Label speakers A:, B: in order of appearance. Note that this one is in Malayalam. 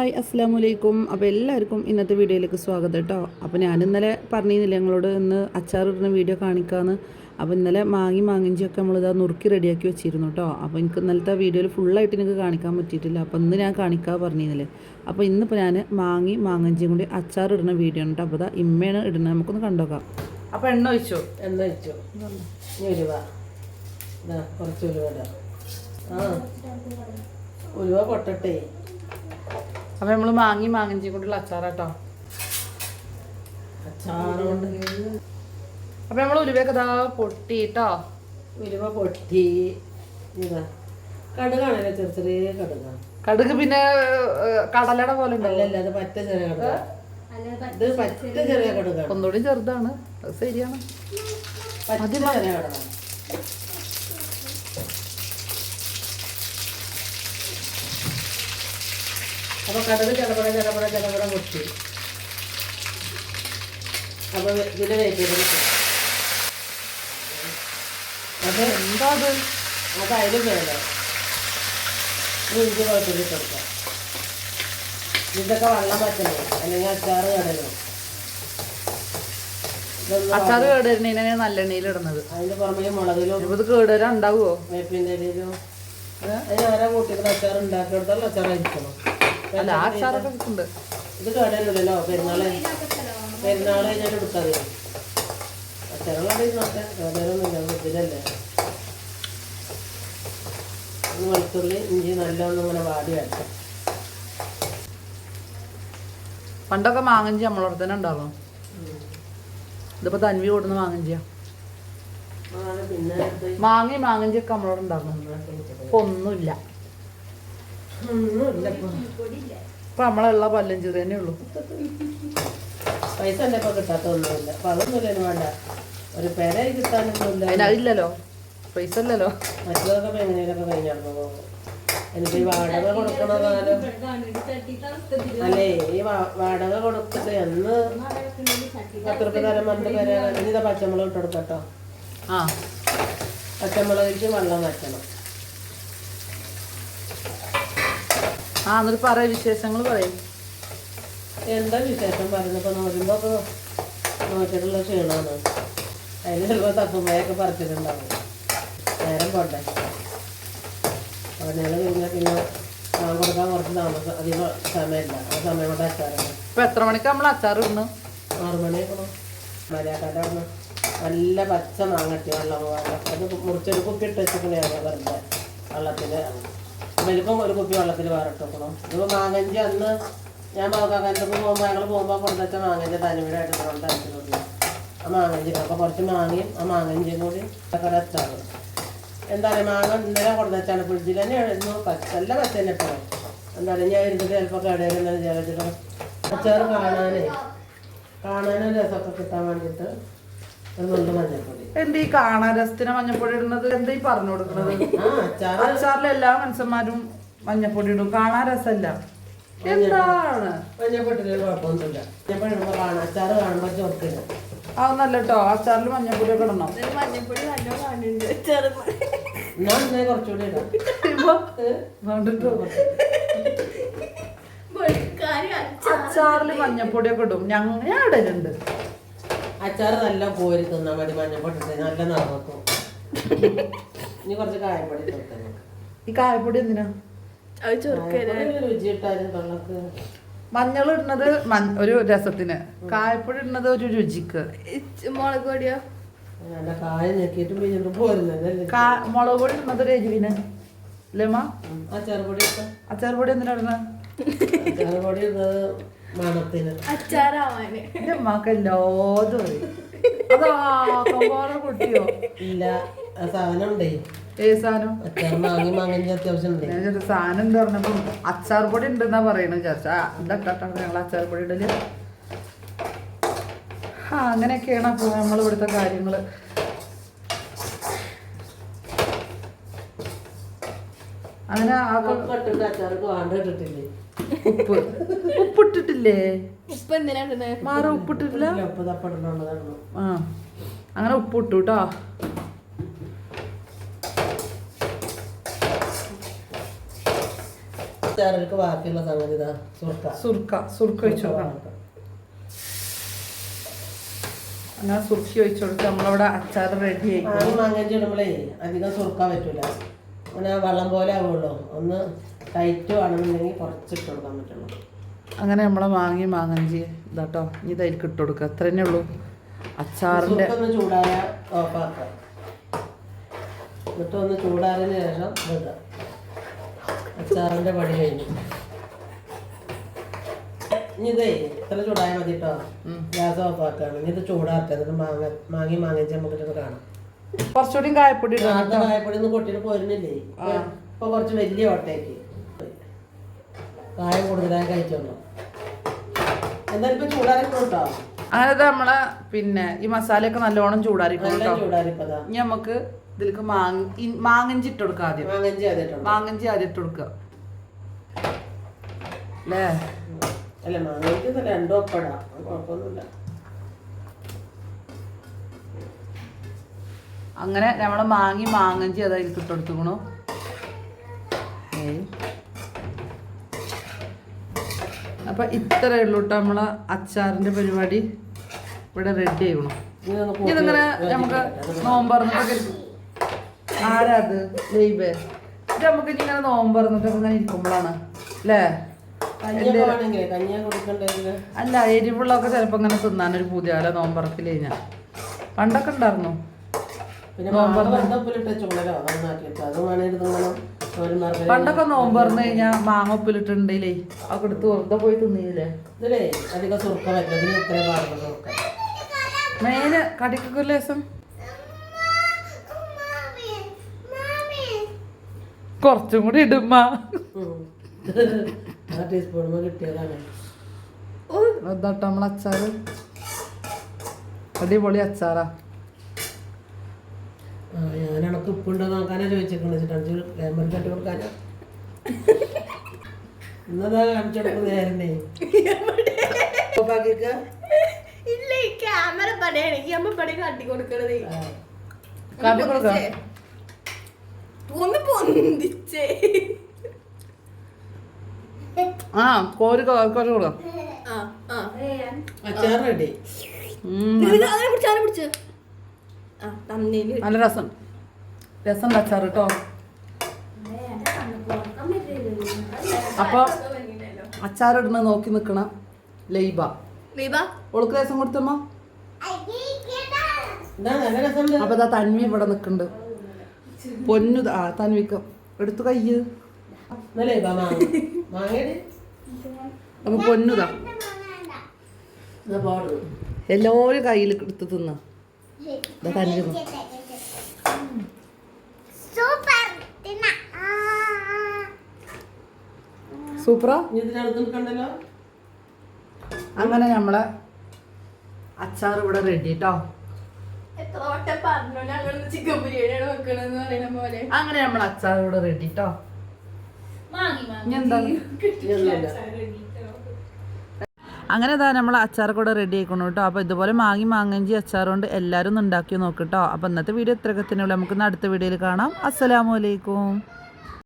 A: ഹായ് അസ്സാം വലൈക്കും. അപ്പോൾ എല്ലാവർക്കും ഇന്നത്തെ വീഡിയോയിലേക്ക് സ്വാഗതം കേട്ടോ. അപ്പോൾ ഞാൻ ഇന്നലെ പറഞ്ഞിരുന്നില്ല ഞങ്ങളോട് ഇന്ന് അച്ചാറിടുന്ന വീഡിയോ കാണിക്കാമെന്ന്. അപ്പോൾ ഇന്നലെ മാങ്ങിഞ്ചിയൊക്കെ നമ്മളിതാ നുറുക്കി റെഡിയാക്കി വെച്ചിരുന്നു കേട്ടോ. അപ്പോൾ എനിക്ക് ഇന്നലത്തെ വീഡിയോയിൽ ഫുള്ളായിട്ട് എനിക്ക് കാണിക്കാൻ പറ്റിയിട്ടില്ല. അപ്പോൾ ഇന്ന് ഞാൻ കാണിക്കാൻ പറഞ്ഞിരുന്നില്ലേ. അപ്പോൾ ഇന്നിപ്പോൾ ഞാൻ മാങ്ങഞ്ചിയും കൂടി അച്ചാറിടുന്ന വീഡിയോ ഉണ്ട്. അപ്പോൾ ഇതാ ഇമ്മയാണ് ഇടുന്നത്, നമുക്കൊന്ന് കണ്ടോക്കാം. അപ്പോൾ എണ്ണ ഒഴിച്ചു
B: ഉലുവ കുറച്ച് ഉലുവ ഉലുവ പൊട്ടട്ടെ.
A: അപ്പോൾ നമ്മൾ മാങ്ങഞ്ചിയും കൂടിയുള്ള അച്ചാറാട്ടോ.
B: അച്ചാറുകൊണ്ട്
A: അപ്പോൾ നമ്മൾ ഉലുവയൊക്കെ ഇതാ പൊട്ടിട്ടോ.
B: ഉലുവ പൊട്ടി ഇതാ കടുകാണല്ലോ, ചെറിയ ചെറിയ കടുകാണ്.
A: കടുക് പിന്നെ കടലയുടെ പോലെ
B: അല്ലല്ല, അത് പറ്റ ചെറിയ കടുക. ഇത് പറ്റ ചെറിയ കടുകാണ്,
A: ഒന്നുകൂടി ചെറുതാണ്. അത് ശരിയാണ്,
B: പറ്റ ചെറിയ കടുകാണ്. അപ്പോൾ കടുക് ചടപട പൊട്ടി. അപ്പോൾ ഇതിൻ്റെ വേപ്പില അത്
A: എന്താ
B: അത് അതിലും വേണം. ഇഞ്ചി കുഴപ്പമില്ല കൊടുക്കാം. ഇതൊക്കെ വെള്ളം പറ്റണം, അല്ലെങ്കിൽ അച്ചാറ് കടലും.
A: അച്ചാറ് കേടുവരുന്നതിനാണ് നല്ലെണ്ണയിൽ ഇടുന്നത്.
B: അതിൻ്റെ പുറമേ മുളകിലും
A: ഇത് കേടുവരാൻ ഉണ്ടാവുമോ?
B: വേപ്പിൻ്റെ ഇലയിലും അതിന് ആരാ കൂട്ടിയിട്ട് അച്ചാർ ഉണ്ടാക്കിയെടുത്താലും അച്ചാറായിരിക്കണം.
A: അല്ല, ആ അച്ചാറൊക്കെ ഉണ്ട്.
B: ഇത് കേടല്ലോ, പെരുന്നാൾ കഴിഞ്ഞാൽ എടുത്താൽ മതി. അച്ചാറുകളൊക്കെ നോക്കാം, കേടൊന്നുമില്ല. ഇതിലല്ലേ വെളുത്തുള്ളി ഇഞ്ചി നല്ലോണം ഇങ്ങനെ വാടി വരട്ടെ.
A: പണ്ടൊക്കെ മാങ്ങഞ്ചി നമ്മളോട് തന്നെ ഉണ്ടാകും. ഇതിപ്പോ തൻവി കൊടുക്കുന്ന മാങ്ങഞ്ചിയാ.
B: പിന്നെ
A: മാങ്ങഞ്ചിയൊക്കെ നമ്മളോട് ഉണ്ടാകുന്നു. ഇപ്പൊ ഒന്നുമില്ല. ഇപ്പൊ നമ്മളെയുള്ള പല്ലഞ്ചിറി തന്നെ ഉള്ളൂ.
B: പൈസ എൻ്റെ ഇപ്പൊ കിട്ടാത്ത ഒന്നുമില്ല. അപ്പൊ അതൊന്നുമില്ല, വേണ്ട. ഒരു പേര കിട്ടാനൊന്നുമില്ല.
A: അതിനതില്ലല്ലോ, പൈസ ഇല്ലല്ലോ.
B: മറ്റുള്ളതൊക്കെ എങ്ങനെയൊക്കെ കഴിഞ്ഞായിരുന്നു പോകും. എനിക്ക് ഈ വാടക കൊടുക്കണതാലും അല്ലേ, ഈ വാടക കൊടുത്തിട്ട് എന്ന് 10 രൂപ തരം പറഞ്ഞിട്ട് പേരാണ്. ഇതാ പച്ചമുളക് ഇട്ട് കൊടുക്കട്ടോ. പച്ചമുളകിക്ക് വെള്ളം വറ്റണം.
A: എന്നിട്ട് പറയും, വിശേഷങ്ങൾ പറയും.
B: എന്താ വിശേഷം പറയുന്നപ്പോൾ നോക്കുമ്പോൾ നോക്കിയിട്ടുള്ള ക്ഷീണമാണ്. അതിന് ചിലപ്പോൾ തപ്പുമ്പോഴൊക്കെ പറിച്ചിട്ടുണ്ടാവും. നേരം പോട്ടെ. പണികൾ കഴിഞ്ഞാൽ പിന്നെ പണം കൊടുക്കാൻ കുറച്ച് താമസം, അധികം സമയമില്ല. ആ സമയം കൊണ്ട് അച്ചാറാണ്.
A: ഇപ്പൊ എത്ര മണിക്ക് നമ്മൾ അച്ചാർ ഇടുന്നു?
B: 6 മണിയാക്കണം. മലയാക്കാരുടെ നല്ല പച്ച മാങ്ങട്ടി വെള്ളം അത് മുറിച്ചൊരു കുപ്പി ഇട്ട് വെച്ചിട്ടുണ്ടെങ്കിൽ വെറുതെ വെള്ളത്തിൽ വലിപ്പം ഒരു കുപ്പി വെള്ളത്തിൽ വേറിട്ട് വെക്കണം. ഇപ്പോൾ മാങ്ങഞ്ചി അന്ന് ഞാൻ കാക്കാൻ്റെ പോകുമ്പോൾ ഞങ്ങൾ പോകുമ്പോൾ കൊണ്ടുവച്ച മാങ്ങഞ്ചി തനിവിടായിട്ട് കൊണ്ട് അരച്ചിട്ടുണ്ട്. ആ മാങ്ങഞ്ചി അപ്പോൾ കുറച്ച് മാങ്ങയും ആ മാങ്ങഞ്ചിയും കൂടി ഒക്കെ അച്ചാറ്. എന്താ പറയുക, മാങ്ങ ഇന്നലെ കൊണ്ടുവച്ചാണ്, ഫ്രിഡ്ജിൽ തന്നെ ആയിരുന്നു. നല്ല പച്ച തന്നെ ഇപ്പോൾ. എന്താ പറയുക, ഞാൻ ഇരുന്നിട്ട് ചിലപ്പോൾ കടയിലെന്ന് വിചാരിച്ചിട്ട് അച്ചാറ് കാണാനും രസമൊക്കെ കിട്ടാൻ വേണ്ടിയിട്ട് മഞ്ഞപ്പൊടി.
A: എന്താ ഈ കാണാൻ രസത്തിന് മഞ്ഞപ്പൊടി ഇടുന്നത്? എന്താ ഈ പറഞ്ഞു കൊടുക്കുന്നത്? അച്ചാറിൽ എല്ലാ മനുഷ്യന്മാരും മഞ്ഞപ്പൊടി ഇടും, കാണാൻ രസമല്ല. എന്താണ്
B: മഞ്ഞപ്പൊട്ടിന് കുഴപ്പമൊന്നുമില്ല. മഞ്ഞപ്പൊടി ഇടുമ്പോൾ കാണാം, അച്ചാറ് കാണുമ്പോൾ ചോർക്കില്ല.
A: അതൊന്നല്ല കേട്ടോ, അച്ചാറിൽ മഞ്ഞപ്പൊടി ഒക്കെ ഇടണം.
B: എന്നാൽ കുറച്ചുകൂടി ഇടാം.
A: അച്ചാറിൽ മഞ്ഞപ്പൊടി ഒക്കെ ഇടും, ഞാൻ ഇടലുണ്ട്.
B: അച്ചാറ് നല്ല കോരി തിന്നാൻ മതി, മഞ്ഞപ്പൊടി നല്ല നിറക്കും. ഇനി കുറച്ച് കായപ്പൊടി ഇട്ട്.
A: ഈ കായപ്പൊടി എന്തിനാ?
B: രുചി ഇട്ടാലും തൊള്ളക്ക്.
A: മഞ്ഞൾ ഇടുന്നത് ഒരു രസത്തിന്, കായപ്പൊടി ഇടുന്നത് ഒരു രുചിക്ക്.
B: മുളക് പൊടിയോ കായ ഞെക്കിയിട്ട് പിഴിഞ്ഞിട്ട് പോരുന്നല്ലേ.
A: മുളക് പൊടി ഇടുന്നത് ഒരു എരിവിന് അല്ലേ?
B: അച്ചാറുപൊടി
A: അച്ചാറുപൊടി എന്തിനാ ഇടുന്നത്?
B: അച്ചാറുപൊടി ഇടുന്നത് മണത്തിന്.
A: എന്റെ അമ്മക്ക് എല്ലാതും അതാ കുട്ടിയോ
B: ഇല്ല, ആ സാധനം ഉണ്ടേ.
A: ഏത് സാധനം?
B: മാങ്ങി അത്യാവശ്യം ഉണ്ട്.
A: സാധനം എന്താ പറഞ്ഞപ്പോ അച്ചാർ പൊടി ഉണ്ടെന്നാ പറയണത്. ചേച്ചാ എന്താട്ടാണ് ഞങ്ങൾ അച്ചാർ പൊടി ഇടല്. അങ്ങനെയൊക്കെയാണ് അപ്പൊ നമ്മൾ ഇവിടുത്തെ കാര്യങ്ങള്. അങ്ങനെ
B: അച്ചാർക്ക് വേണ്ട ഇട്ടിട്ടില്ലേ?
A: ഉപ്പിട്ടിട്ടില്ലേ?
C: ഉപ്പ് എന്തിനാ
A: മാറ ഉപ്പിട്ടിട്ടില്ല. അങ്ങനെ ഉപ്പിട്ടു കേട്ടോ.
B: അച്ചാറിലേക്ക് ബാക്കിയുള്ള സംഗതി ഇതാ
A: സുർക്ക ഒഴിച്ചു കൊടുക്കണം. അങ്ങനെ സുർക്കി ഒഴിച്ചു കൊടുത്ത് നമ്മളവിടെ അച്ചാർ റെഡി ആയി.
B: മാങ്ങഞ്ചി ഇടുമ്പോഴേ അധികം സുർക്കാൻ പറ്റൂല, അങ്ങനെ വെള്ളം പോലെ ആവുള്ളൂ. ഒന്ന് ടൈറ്റ് ആണെന്നുണ്ടെങ്കിൽ കുറച്ചിട്ട് കൊടുക്കാൻ പറ്റുള്ളൂ.
A: അങ്ങനെ നമ്മളെ മാങ്ങഞ്ചി ഇതാട്ടോ, ഇനി ഇതായിരിക്കും ഇട്ട് കൊടുക്കുക. അത്ര തന്നെ ഉള്ളൂ. അച്ചാറിൻ്റെ
B: ഒന്ന് ചൂടായ ഓഫാക്കാം. എന്നിട്ട് ഒന്ന് ചൂടാറിന് ശേഷം ഇടുക. അച്ചാറിൻ്റെ പണി കഴിഞ്ഞു. ഇനി ഇതേ ഇത്ര ചൂടായാൽ മതി കേട്ടോ. ഗ്യാസ് ഓഫാക്കാണ്. ഇനി ഇത് ചൂടാക്കുക. എന്നിട്ട് മാങ്ങഞ്ചി നമുക്ക് കാണാം.
A: കുറച്ചുകൂടി കായപ്പൊടി
B: കായപ്പൊടി ഒന്നും കൊട്ടിട്ട് പോരുന്നില്ലേ. ഇപ്പൊ കുറച്ച് വലിയ ഓട്ടയ്ക്ക് കായം കൂടുതലായി കഴിച്ചോളൂ. എന്തായാലും ഇപ്പൊ ചൂടാറിക്കോട്ടോ.
A: അങ്ങനെ നമ്മളെ പിന്നെ ഈ മസാലയൊക്കെ നല്ലോണം ചൂടാറിക്കോട്ടോ.
B: ചൂടാറിപ്പതാ.
A: ഇനി നമുക്ക് ഇതിലേക്ക് മാങ്ങഞ്ചി ഇട്ട് കൊടുക്കാം. ആദ്യം മാങ്ങഞ്ചി ആദ്യം ഇട്ട് കൊടുക്കുക അല്ലേ?
B: അല്ല മാങ്ങഞ്ചി രണ്ടും ഒപ്പടാ, കുഴപ്പമൊന്നുമില്ല.
A: അങ്ങനെ നമ്മളെ മാങ്ങഞ്ചി അതായത് ഇട്ട് കൊടുത്തുക്കണു. അപ്പൊ ഇത്രയേ ഉള്ളൂ കേട്ടോ നമ്മളെ അച്ചാറിന്റെ പരിപാടി ഇവിടെ റെഡി ആയിക്കണം. ഇതിങ്ങനെ നമുക്ക് നോമ്പറന്നിട്ടൊക്കെ ആരാത് ലൈബേ ഇത് നമുക്ക് ഇങ്ങനെ നോമ്പറന്നിട്ടൊക്കെ ഇങ്ങനെ ഇരിക്കുമ്പോഴാണ് അല്ലേ? അല്ല എരിവുള്ളൊക്കെ ചിലപ്പോ ഇങ്ങനെ തിന്നാനൊരു പുതിയ നോമ്പറക്കില്ല കഴിഞ്ഞാൽ പണ്ടൊക്കെ ഉണ്ടായിരുന്നു. പണ്ടൊക്കെ നോമ്പ് പറഞ്ഞു കഴിഞ്ഞാൽ മാങ്ങ ഉപ്പിലിട്ടുണ്ടെങ്കിലേ ഒക്കെ എടുത്ത് വെറുതെ പോയി തിന്നില്ലേ. മെയിന് കടിക്കൊക്കെ ലേസം കുറച്ചും കൂടി ഇടുമ്മ. അതാട്ടോ നമ്മളെ അച്ചാറ്, അടിപൊളി അച്ചാറാ.
B: ഞാനണക്ക് ഉപ്പുണ്ടോ നോക്കാനാ ചോദിച്ചിട്ടുണ്ട്. 5 ലെമൺ കട്ട് കൊടുക്കാനാ ഇന്നതാ കാണിച്ചെടുക്കുന്ന നേരനെ.
C: ഇല്ല ഈ ക്യാമറ പടയാണ്, ഈ അമ്മ പട കാട്ടി കൊടുക്കണത്. ഒന്ന് പൊന്തിച്ചേ.
A: ആ കോരി കുറച്ച് കൊടുക്കാം.
B: അച്ചാർ റെഡി.
A: നല്ല രസം അച്ചാർ കേട്ടോ. അപ്പൊ അച്ചാറിടുന്ന നോക്കി നിക്കണം ലൈബ. ഓൾക്ക് രസം കൊടുത്തമ്മ. അപ്പൊ ഇതാ തന്വി ഇവിടെ നിക്കണ്ട്. പൊന്നു തന്വിക്ക എടുത്തു കയ്യ്. അപ്പൊ പൊന്നുതാ എല്ലാവരും കയ്യിൽ എടുത്ത് തിന്ന. സൂപ്പറാ. അങ്ങനെ നമ്മളെ അച്ചാർ ഇവിടെ റെഡി കേട്ടോ. അങ്ങനെ നമ്മളെ അച്ചാർ ഇവിടെ റെഡി കേട്ടോ. അങ്ങനെ ഇതാ നമ്മൾ അച്ചാർ കൂടെ റെഡി ആയിക്കണം കേട്ടോ. അപ്പോൾ ഇതുപോലെ മാങ്ങഞ്ചി അച്ചാർ കൊണ്ട് എല്ലാവരും ഒന്ന് ഉണ്ടാക്കി നോക്കിട്ടോ. അപ്പോൾ ഇന്നത്തെ വീഡിയോ ഇത്രയൊക്കെ തന്നെയുള്ളൂ. നമുക്ക് അടുത്ത വീഡിയോയിൽ കാണാം. അസ്സലാമു അലൈക്കും.